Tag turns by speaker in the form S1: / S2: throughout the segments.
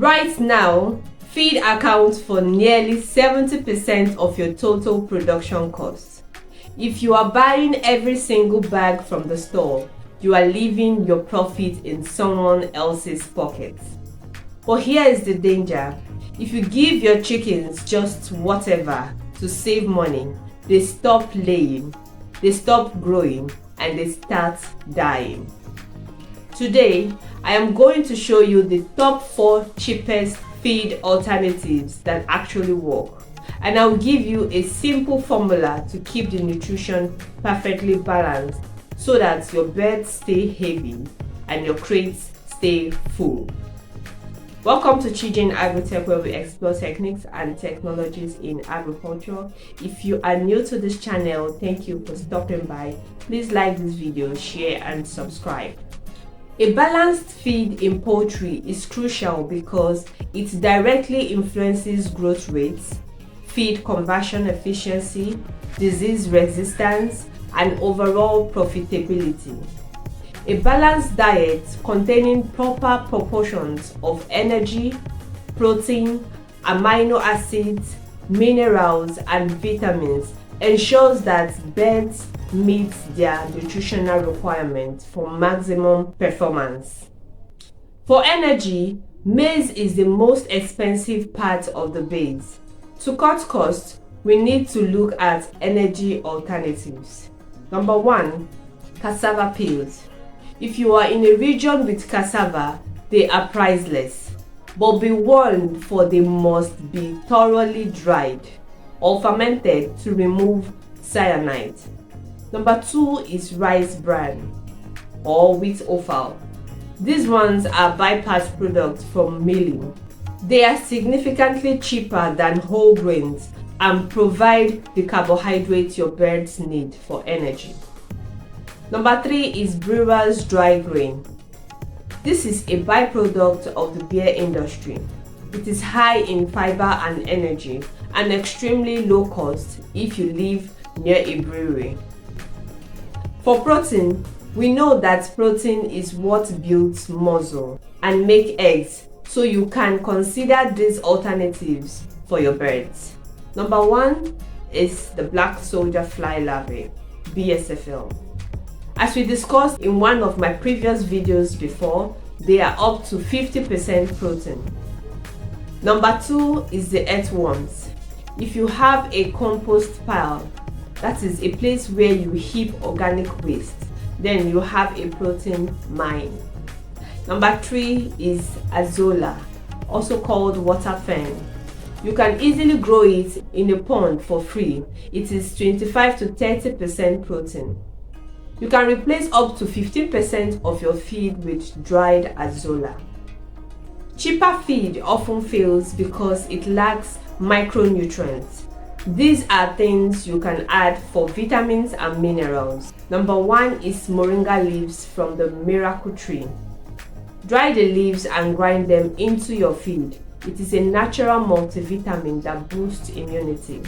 S1: Right now, feed accounts for nearly 70% of your total production costs. If you are buying every single bag from the store, you are leaving your profit in someone else's pockets. But here is the danger. If you give your chickens just whatever to save money, they stop laying, they stop growing, and they start dying. Today, I am going to show you the top 4 cheapest feed alternatives that actually work. And I'll give you a simple formula to keep the nutrition perfectly balanced so that your birds stay heavy and your crates stay full. Welcome to ChiJane Agritech, where we explore techniques and technologies in agriculture. If you are new to this channel, thank you for stopping by. Please like this video, share and subscribe. A balanced feed in poultry is crucial because it directly influences growth rates, feed conversion efficiency, disease resistance, and overall profitability. A balanced diet containing proper proportions of energy, protein, amino acids, minerals, and vitamins ensures that birds meet their nutritional requirements for maximum performance. For energy, maize is the most expensive part of the base. To cut costs, we need to look at energy alternatives. Number 1, cassava peels. If you are in a region with cassava, they are priceless. But be warned, for they must be thoroughly dried or fermented to remove cyanide. Number 2 is rice bran or wheat offal. These ones are bypass products from milling. They are significantly cheaper than whole grains and provide the carbohydrates your birds need for energy. Number 3 is brewer's dry grain. This is a byproduct of the beer industry. It is high in fiber and energy and extremely low cost if you live near a brewery. For protein, we know that protein is what builds muscle and make eggs, so you can consider these alternatives for your birds. Number 1 is the black soldier fly larvae, BSFL. As we discussed in one of my previous videos before, they are up to 50% protein. Number 2 is the earthworms. If you have a compost pile, that is a place where you heap organic waste, then you have a protein mine. Number 3 is Azolla, also called water fern. You can easily grow it in a pond for free. It is 25 to 30% protein. You can replace up to 15% of your feed with dried Azolla. Cheaper feed often fails because it lacks micronutrients. These are things you can add for vitamins and minerals. Number 1 is Moringa leaves from the miracle tree. Dry the leaves and grind them into your feed. It is a natural multivitamin that boosts immunity.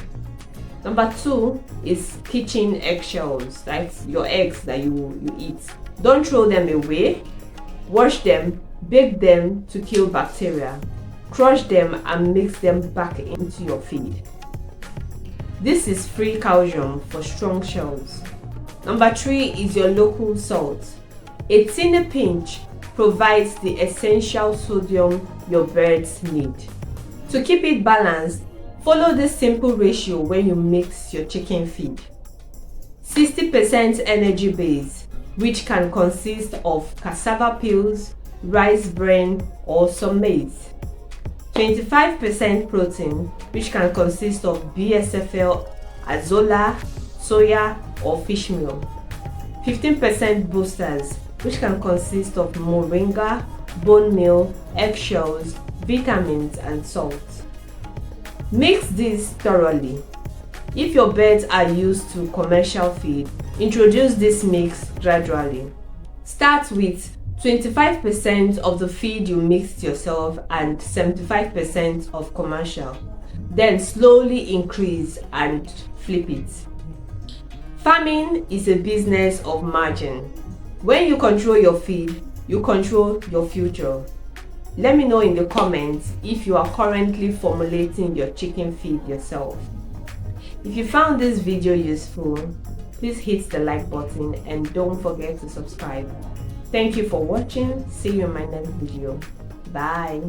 S1: Number 2 is kitchen eggshells, that's your eggs that you eat. Don't throw them away. Wash them, bake them to kill bacteria. Crush them and mix them back into your feed. This is free calcium for strong shells. Number 3 is your local salt. A tiny pinch provides the essential sodium your birds need. To keep it balanced, follow this simple ratio when you mix your chicken feed. 60% energy base, which can consist of cassava peels, rice bran, or some maize. 25% protein, which can consist of BSFL, Azolla, soya, or fish meal. 15% boosters, which can consist of Moringa, bone meal, eggshells, vitamins, and salt. Mix this thoroughly. If your birds are used to commercial feed, introduce this mix gradually. Start with 25% of the feed you mixed yourself and 75% of commercial. Then slowly increase and flip it. Farming is a business of margin. When you control your feed, you control your future. Let me know in the comments if you are currently formulating your chicken feed yourself. If you found this video useful, please hit the like button and don't forget to subscribe. Thank you for watching. See you in my next video. Bye.